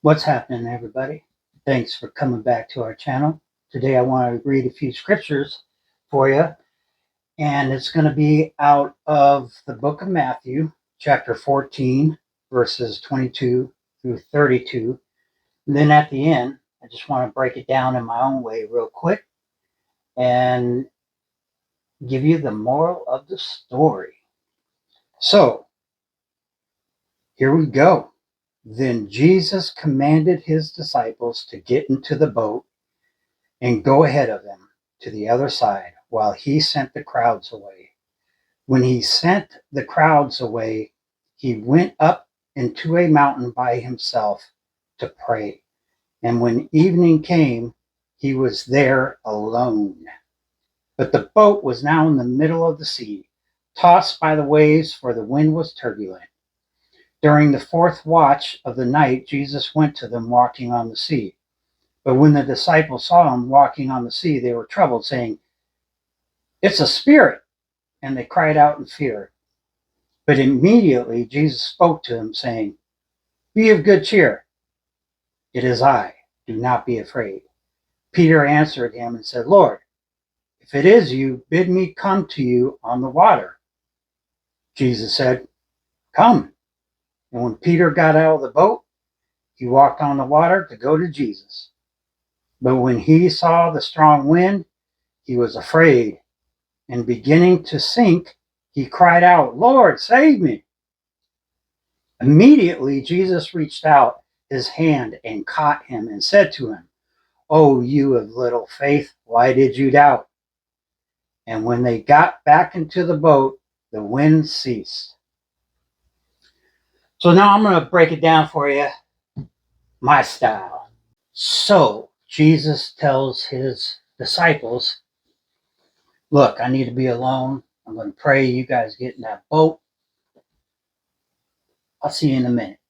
What's happening, everybody? Thanks for coming back to our channel. Today I want to read a few scriptures for you, and it's going to be out of the book of Matthew, chapter 14, verses 22 through 32. And then at the end, I just want to break it down in my own way real quick and give you the moral of the story. So, here we go. Then Jesus commanded his disciples to get into the boat and go ahead of them to the other side while he sent the crowds away. When he sent the crowds away, he went up into a mountain by himself to pray. And when evening came, he was there alone. But the boat was now in the middle of the sea, tossed by the waves, for the wind was turbulent. During the fourth watch of the night, Jesus went to them walking on the sea. But when the disciples saw him walking on the sea, they were troubled, saying, "It's a spirit!" And they cried out in fear. But immediately Jesus spoke to them, saying, "Be of good cheer. It is I. Do not be afraid." Peter answered him and said, "Lord, if it is you, bid me come to you on the water." Jesus said, "Come." And when Peter got out of the boat, he walked on the water to go to Jesus. But when he saw the strong wind, he was afraid, and beginning to sink, he cried out, "Lord, save me." Immediately Jesus reached out his hand and caught him and said to him, "Oh, you of little faith, why did you doubt?" And when they got back into the boat, the wind ceased. So now I'm going to break it down for you, my style. So Jesus tells his disciples, "Look, I need to be alone. I'm going to pray. You guys get in that boat. I'll see you in a minute."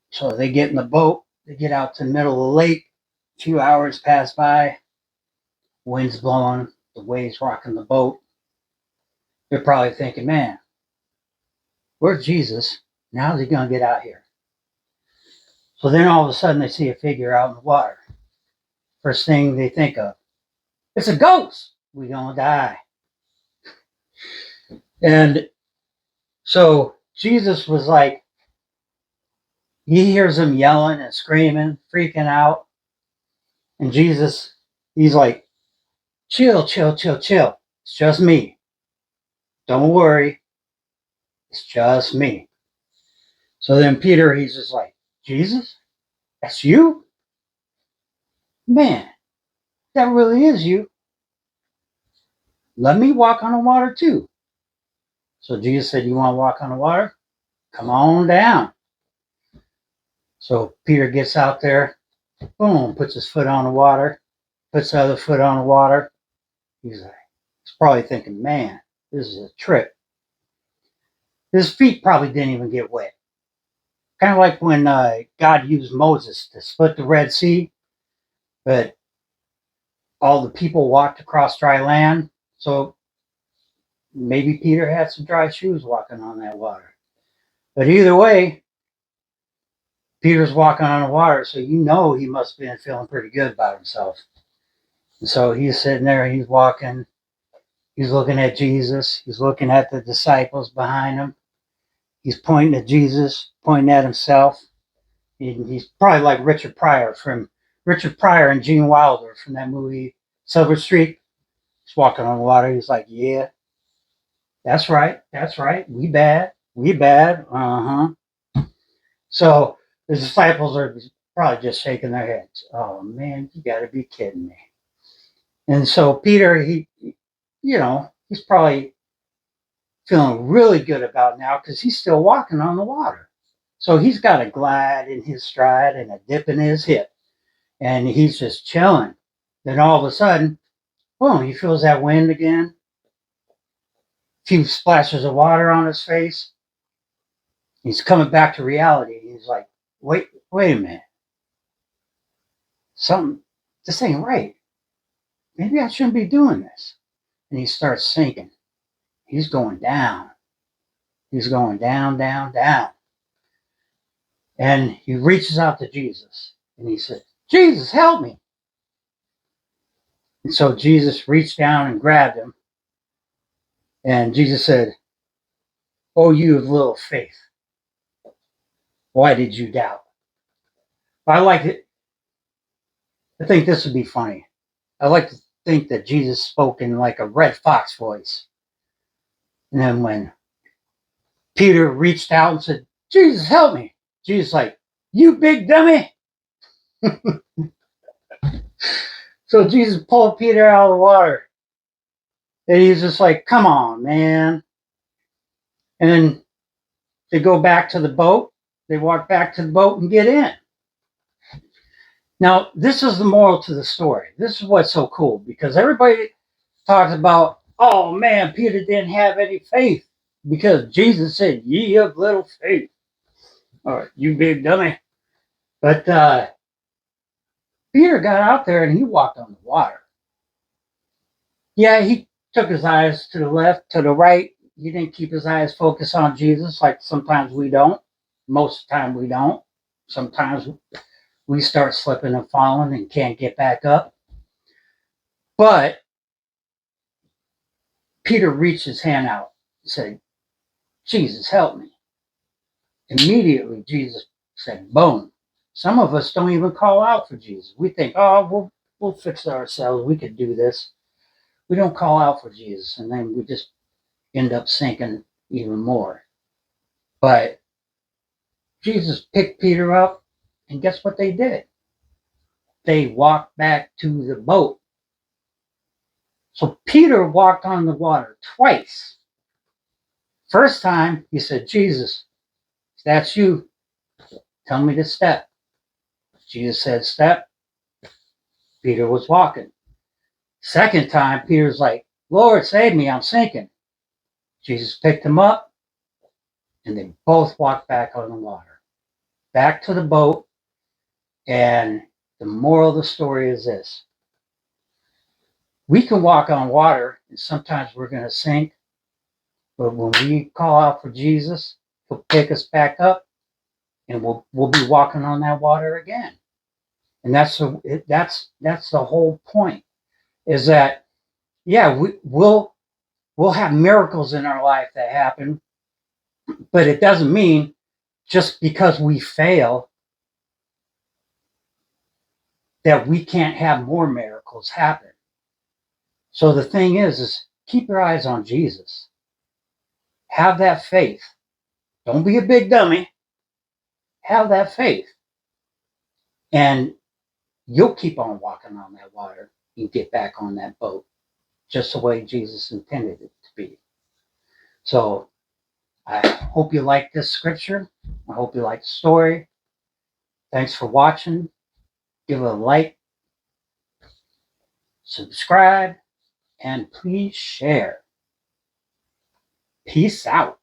So they get in the boat. They get out to the middle of the lake. A few hours pass by. Wind's blowing. The waves rocking the boat. They're probably thinking, "Man, where's Jesus? How's he going to get out here?" So then all of a sudden they see a figure out in the water. First thing they think of, "It's a ghost. We're going to die." And so Jesus was like, he hears them yelling and screaming, freaking out. And Jesus, he's like, "Chill, chill, chill, chill. It's just me. Don't worry. It's just me." So then Peter, he's just like, "Jesus, that's you? Man, that really is you. Let me walk on the water too." So Jesus said, "You want to walk on the water? Come on down." So Peter gets out there, boom, puts his foot on the water, puts the other foot on the water. He's probably thinking, "Man, this is a trip." His feet probably didn't even get wet. Kind of like when God used Moses to split the Red Sea, but all the people walked across dry land. So maybe Peter had some dry shoes walking on that water. But either way, Peter's walking on the water, so you know he must have been feeling pretty good about himself. And so he's sitting there, he's walking, he's looking at Jesus, he's looking at the disciples behind him, he's pointing at Jesus, pointing at himself. He's probably like Richard Pryor and Gene Wilder from that movie Silver Streak. He's walking on the water. He's like, "Yeah, that's right. That's right. We bad. We bad. Uh-huh." So the disciples are probably just shaking their heads. "Oh man, you gotta be kidding me." And so Peter, he's probably feeling really good about now because he's still walking on the water. So he's got a glide in his stride and a dip in his hip. And he's just chilling. Then all of a sudden, boom, he feels that wind again. A few splashes of water on his face. He's coming back to reality. He's like, wait a minute. This ain't right. Maybe I shouldn't be doing this." And he starts sinking. He's going down. He's going down, down, down. And he reaches out to Jesus. And he said, Jesus, help me. And so Jesus reached down and grabbed him. And Jesus said, oh, you of little faith, why did you doubt? I like it. I think this would be funny. I like to think that Jesus spoke in like a Red Fox voice. And then when Peter reached out and said, Jesus, help me, Jesus like, you big dummy. So Jesus pulled Peter out of the water. And he's just like, come on, man. And then they go back to the boat. They walk back to the boat and get in. Now, this is the moral to the story. This is what's so cool, because everybody talks about, oh man, Peter didn't have any faith because Jesus said, ye of little faith. Or you big dummy. But Peter got out there and he walked on the water. Yeah, he took his eyes to the left, to the right. He didn't keep his eyes focused on Jesus like sometimes we don't. Most of the time we don't. Sometimes we start slipping and falling and can't get back up. But Peter reached his hand out and said, Jesus, help me. Immediately, Jesus said, boom. Some of us don't even call out for Jesus. We think, oh, we'll fix it ourselves. We could do this. We don't call out for Jesus, and then we just end up sinking even more. But Jesus picked Peter up, and guess what they did? They walked back to the boat. So Peter walked on the water twice. First time, he said, Jesus, if that's you, tell me to step. Jesus said, step. Peter was walking. Second time, Peter's like, Lord, save me, I'm sinking. Jesus picked him up, and they both walked back on the water. Back to the boat, and the moral of the story is this. We can walk on water, and sometimes we're going to sink, but when we call out for Jesus, he'll pick us back up, and we'll be walking on that water again. And that's the whole point, is that, yeah, we'll have miracles in our life that happen, but it doesn't mean just because we fail that we can't have more miracles happen. So the thing is keep your eyes on Jesus. Have that faith. Don't be a big dummy. Have that faith. And you'll keep on walking on that water and get back on that boat just the way Jesus intended it to be. So I hope you like this scripture. I hope you like the story. Thanks for watching. Give it a like, subscribe, and please share. Peace out.